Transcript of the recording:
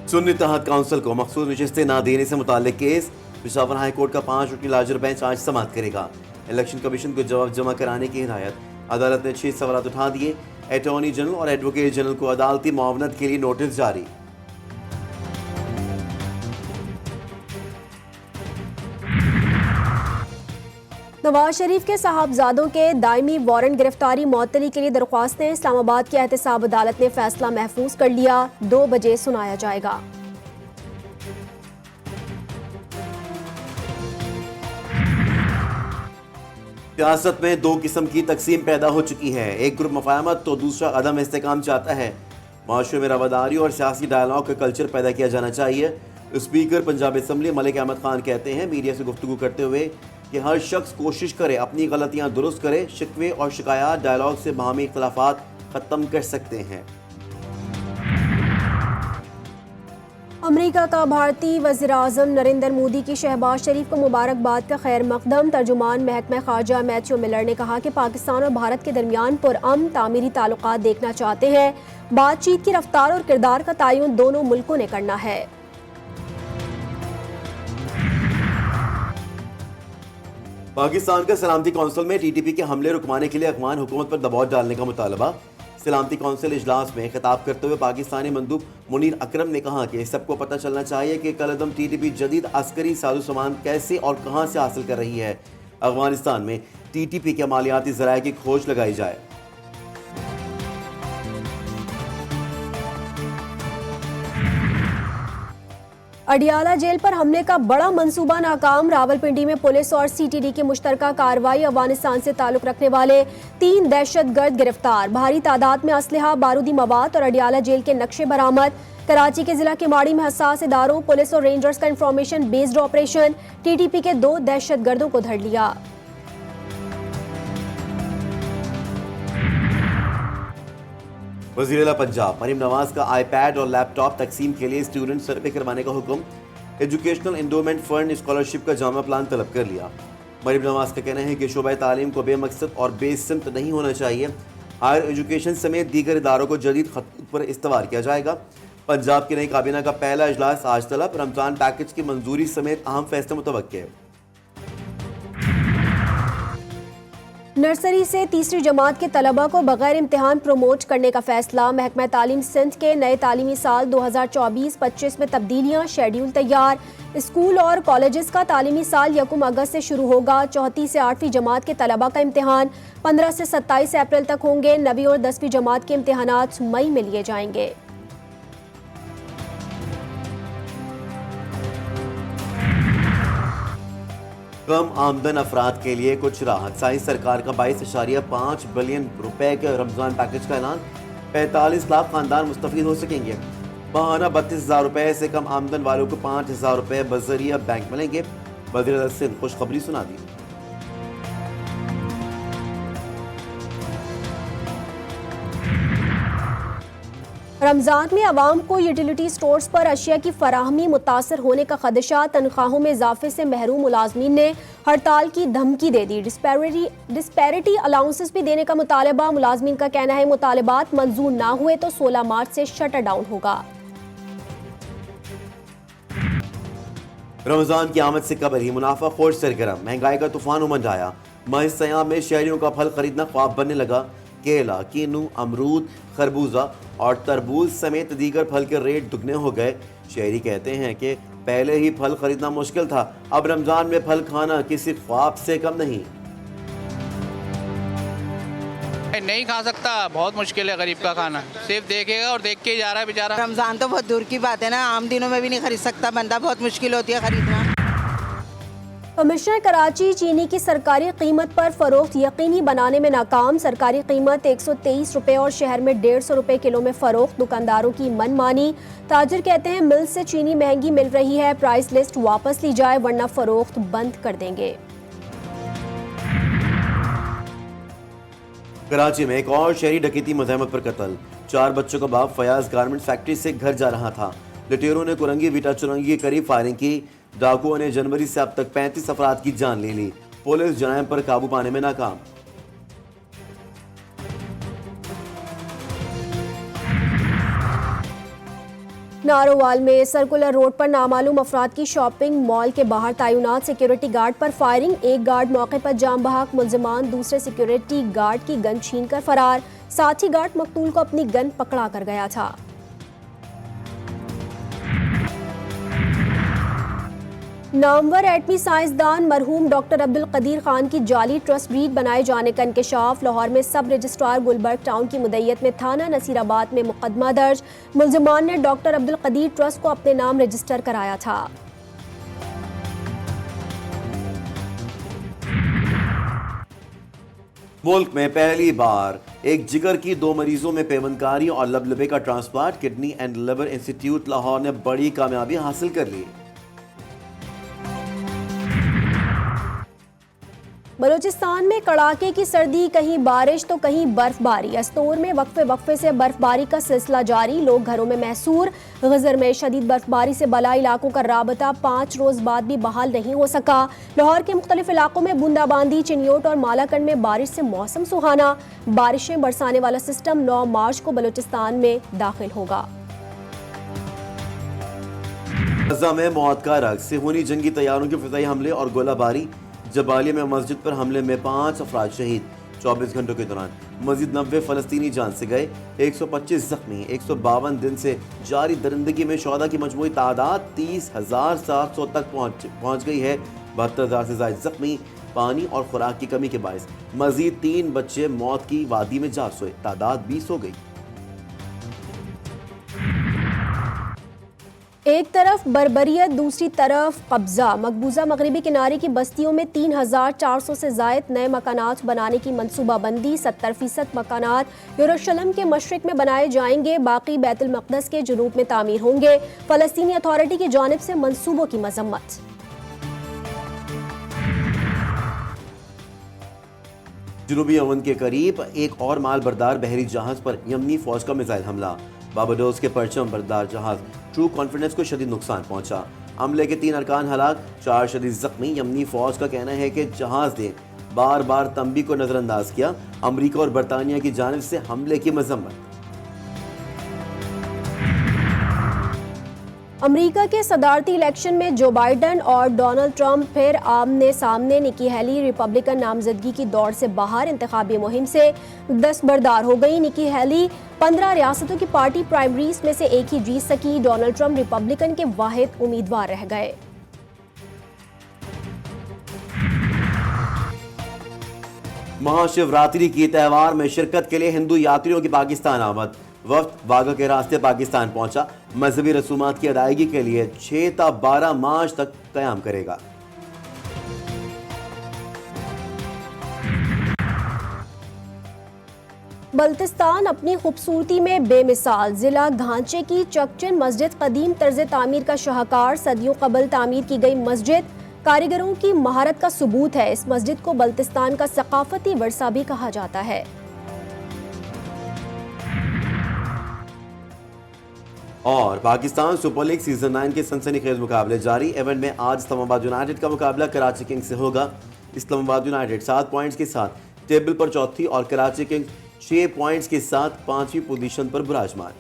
सुन्नी तहत काउंसिल को मखसूस नशिस्तें न देने से मुताल्लिक केस। पेशावर हाई कोर्ट का 5 रुकनी लार्जर बेंच आज समाअत करेगा। इलेक्शन कमीशन को जवाब जमा कराने की हिदायत। अदालत ने 6 सवाल उठा दिए। अटॉर्नी जनरल और एडवोकेट जनरल को अदालती मुआवनत के लिए नोटिस जारी। नवाज शरीफ के साहबजादों के दायमी वारंट गिरफ्तारी मुअत्तली के लिए दरख्वास्तें। इस्लामाबाद की एहतसाब अदालत ने फैसला महफूज कर लिया। 2 बजे सुनाया जाएगा। सियासत में 2 किस्म की तकसीम पैदा हो चुकी है। एक ग्रुप मुफाहमत तो दूसरा अदम इस्तेकाम चाहता है। माशरे में रवादारी और सियासी डायलॉग का कल्चर पैदा किया जाना चाहिए। स्पीकर पंजाब असम्बली मलिक अहमद खान कहते हैं मीडिया से गुफ्तगू करते हुए कि हर शख्स कोशिश करे अपनी गलतियां दुरुस्त करे। शिकवे और शिकायत डायलॉग से बाहमी इख्तलाफात खत्म कर सकते हैं। अमेरिका का भारतीय वज़ीर-ए-आज़म नरेंद्र मोदी की शहबाज शरीफ को मुबारकबाद का खैर मकदम। तर्जुमान महकमा खारजा मैथ्यू मिलर ने कहा कि पाकिस्तान और भारत के दरमियान पुरअमन तामीरी ताल्लुकात देखना चाहते हैं। बातचीत की रफ्तार और किरदार का तयन दोनों मुल्कों ने करना है। पाकिस्तान का सलामती कौंसिल में टीटीपी के हमले रुकवाने के लिए अफगान हुकूमत पर दबाव डालने का मुतालबा। सलामती कौंसिल इजलास में खिताब करते हुए पाकिस्तानी मंदूब मुनीर अकरम ने कहा कि सबको पता चलना चाहिए कि कलअदम टीटीपी जदीद अस्करी साजो सामान कैसे और कहां से हासिल कर रही है। अफगानिस्तान में टीटीपी के मालियाती ज़राए की खोज लगाई जाए। अडियाला जेल पर हमले का बड़ा मंसूबा नाकाम। रावलपिंडी में पुलिस और सीटीडी की मुश्तरका कार्रवाई। अफगानिस्तान से ताल्लुक रखने वाले 3 दहशतगर्द गिरफ्तार। भारी तादाद में असलहा, बारूदी मवाद और अडियाला जेल के नक्शे बरामद। कराची के जिला किमाड़ी में हसास इदारों, पुलिस और रेंजर्स का इंफॉर्मेशन बेस्ड ऑपरेशन। टीटीपी के 2 दहशतगर्दों को धर लिया। वज़ीर-ए-आला पंजाब मरीम नवाज का आईपैड और लैपटॉप तकसीम के लिए स्टूडेंट सर्वे करवाने का हुक्म। एजुकेशनल इंडोमेंट फंड स्कॉलरशिप का जामा प्लान तलब कर लिया। मरीम नवाज का कहना है कि शोबा तालीम को बेमकसद और बेसिमत नहीं होना चाहिए। हायर एजुकेशन समेत दीगर इदारों को जदीद खतूत पर इस्तवार किया जाएगा। पंजाब की नई काबीना का पहला इजलास आज तलब। रमजान पैकेज की मंजूरी समेत अहम फैसले मुतवक्के। नर्सरी से तीसरी जमात के तलबा को बगैर इम्तिहान प्रमोट करने का फैसला। महकमा तालीम सिंध के नए तालीमी साल 2024-25 में तब्दीलियां। शेड्यूल तैयार। स्कूल और कॉलेजेस का तालीमी साल 1 अगस्त से शुरू होगा। 4वीं से 8वीं जमात के तलबा का इम्तिहान 15 से 27 अप्रैल तक होंगे। 9वीं और 10वीं जमात के इम्तिहानात मई में लिए जाएंगे। कम आमदन अफराद के लिए कुछ राहत। साइंस सरकार का 22.5 बिलियन रुपए के रमजान पैकेज का ऐलान। 45 लाख खानदान मुस्तफीद हो सकेंगे। माहाना 32,000 रुपए से कम आमदन वालों को 5,000 रुपए बजरिया बैंक मिलेंगे। वज़ीर सिंध खुशखबरी सुना दी। रमजान में अवाम को यूटिलिटी स्टोर्स पर अशिया की फराहमी मुतासर होने का खदशा। तनख्वाहों में इजाफे से महरूम मुलाजमीन ने हड़ताल की धमकी दे दी। डिस्पैरिटी अलाउंसेस भी देने का मुतालबा। मुलाजमीन का कहना है मुतालबात मंजूर ना हुए तो 16 मार्च से शटर डाउन होगा। रमजान की आमद से कबल ही मुनाफा खोर सरगर्म। महंगाई का तूफान उमड़ आया। माह सयाम में शहरियों का फल खरीदना ख्वाब बनने लगा। केला, कीनू, अमरूद, खरबूजा और तरबूज समेत दीगर फल के रेट दुगने हो गए। शहरी कहते हैं कि पहले ही फल खरीदना मुश्किल था, अब रमजान में फल खाना किसी ख्वाब से कम नहीं। नहीं खा सकता, बहुत मुश्किल है गरीब का खाना। सिर्फ देखेगा और देख के ही जा रहा है बेचारा। रमजान तो बहुत दूर की बात है ना, आम दिनों में भी नहीं खरीद सकता बंदा, बहुत मुश्किल होती है खरीदना। कमिश्नर कराची चीनी की सरकारी कीमत पर फरोख्त यकीनी बनाने में नाकाम। सरकारी कीमत 123 रुपए और शहर में 150 रुपए किलो में फरोख्त। दुकानदारों की मनमानी। ताजिर कहते हैं मिल से चीनी महंगी मिल रही है, प्राइस लिस्ट वापस ली जाए वरना फरोख्त बंद कर देंगे। कराची में एक और शहरी डकैती मज़ाहमत पर कत्ल। 4 बच्चों का बाप फयाज गारमेंट फैक्ट्री से घर जा रहा था। लुटेरों ने कुरंगी वीटा चुरंगी के करीब फायरिंग की। डाकुओं ने जनवरी से अब तक 35 अफराद की जान ले ली। पुलिस जराइम पर काबू पाने में नाकाम। नारोवाल में सर्कुलर रोड पर नामालूम अफराद की शॉपिंग मॉल के बाहर तैनात सिक्योरिटी गार्ड पर फायरिंग। एक गार्ड मौके पर जाम बहक, मुलजिमान दूसरे सिक्योरिटी गार्ड की गन छीनकर फरार। साथी गार्ड मकतूल को अपनी गन पकड़ा कर गया था। नामवर एटमी साइंसदान मरहूम डॉक्टर अब्दुल कदीर खान की जाली ट्रस्ट ब्रीड बनाए जाने का इंकशाफ। लाहौर में सब रजिस्ट्रार गुलबर्ग टाउन की मुद्दत में थाना नसीराबाद में मुकदमा दर्ज। मुलजिमान ने डॉक्टर अब्दुल कदीर ट्रस्ट को अपने नाम रजिस्टर कराया था। मुल्क में पहली बार एक जिगर की 2 मरीजों में पेवंदकारी और लबलबे का transplant. Kidney and liver institute Lahore ने बड़ी कामयाबी हासिल कर ली। बलूचिस्तान में कड़ाके की सर्दी, कहीं बारिश तो कहीं बर्फबारी। अस्तोर में वक्फे से बर्फबारी का सिलसिला जारी, लोग घरों में महसूर। गजर में शदीद बर्फबारी से बला इलाकों का राबता 5 रोज बाद भी बहाल नहीं हो सका। लाहौर के मुख्तलिफ इलाकों में बूंदाबांदी, चिन्योट और मालाकंड में बारिश से मौसम सुहाना। बारिशें बरसाने वाला सिस्टम 9 मार्च को बलूचिस्तान में दाखिल होगा। गजा में मौत का रग, सिहोनी जंगी तैयारों के फिजाई हमले और गोलाबारी। जबालिया में मस्जिद पर हमले में 5 अफराद शहीद। 24 घंटों के दौरान मजीद 90 फलस्तीनी जान से गए, 125 जख्मी। 152 दिन से जारी दरिंदगी में शौदा की मजमूई तादाद 30,700 तक पहुँच गई है। 72,000 से ज्यादा जख्मी। पानी और खुराक की कमी के बायस मजीद 3 बच्चे मौत की वादी में जा सोए, तादाद 20 हो गई। एक तरफ बर्बरियत, दूसरी तरफ कब्जा। मकबूजा मगरबी किनारे की बस्तियों में 3,400 से ज़ायद नए मकानात बनाने की मनसूबाबंदी। 70% मकानात यरूशलेम के मशरिक में बनाए जाएंगे, बाकी बैतुल मक़दस के जुनूब में तामीर होंगे। फ़लस्तीनी अथॉरिटी की जानिब से मनसूबों की मजम्मत। जनूबी यमन के करीब एक और माल बरदार बहरी जहाज पर यमनी फौज का मिसाइल हमला। बारबाडोस के परचम बरदार जहाज ट्रू कॉन्फिडेंस को शदीद नुकसान पहुंचा। हमले के 3 अरकान हलाक, 4 शदीद जख्मी। यमनी फौज का कहना है कि जहाज ने बार बार तंबी को नजरअंदाज किया। अमरीका और बरतानिया की जानिब से हमले की मजम्मत। अमेरिका के सदारती इलेक्शन में जो बाइडन और डोनाल्ड ट्रंप फिर आमने सामने। निकी हेली रिपब्लिकन नामजदगी की दौड़ से बाहर, इंतखाबी मुहिम से दस्तबरदार हो गई। निकी हेली 15 रियासतों की पार्टी प्राइमरीज में से एक ही जीत सकी। डोनाल्ड ट्रंप रिपब्लिकन के वाहिद उम्मीदवार रह गए। महाशिवरात्रि की त्यौहार में शिरकत के लिए हिंदू यात्रियों की पाकिस्तान आमद। वक्त वाघा के रास्ते पाकिस्तान पहुंचा। मजहबी रसूमात की अदायगी के लिए 6 ta 12 मार्च तक कयाम करेगा। बल्तिस्तान अपनी खूबसूरती में बेमिसाल। जिला ढांचे की चकचन मस्जिद कदीम तर्ज तामीर का शाहकार। सदियों कबल तामीर की गई मस्जिद कारीगरों की महारत का सबूत है। इस मस्जिद को बल्तिस्तान का सकाफती वर्सा भी कहा जाता है। और पाकिस्तान सुपर लीग सीजन 9 के सनसनीखेज मुकाबले जारी। इवेंट में आज इस्लामाबाद यूनाइटेड का मुकाबला कराची किंग्स से होगा। इस्लामाबाद यूनाइटेड 7 पॉइंट्स के साथ टेबल पर चौथी और कराची किंग्स 6 पॉइंट्स के साथ 5वीं पोजीशन पर विराजमान।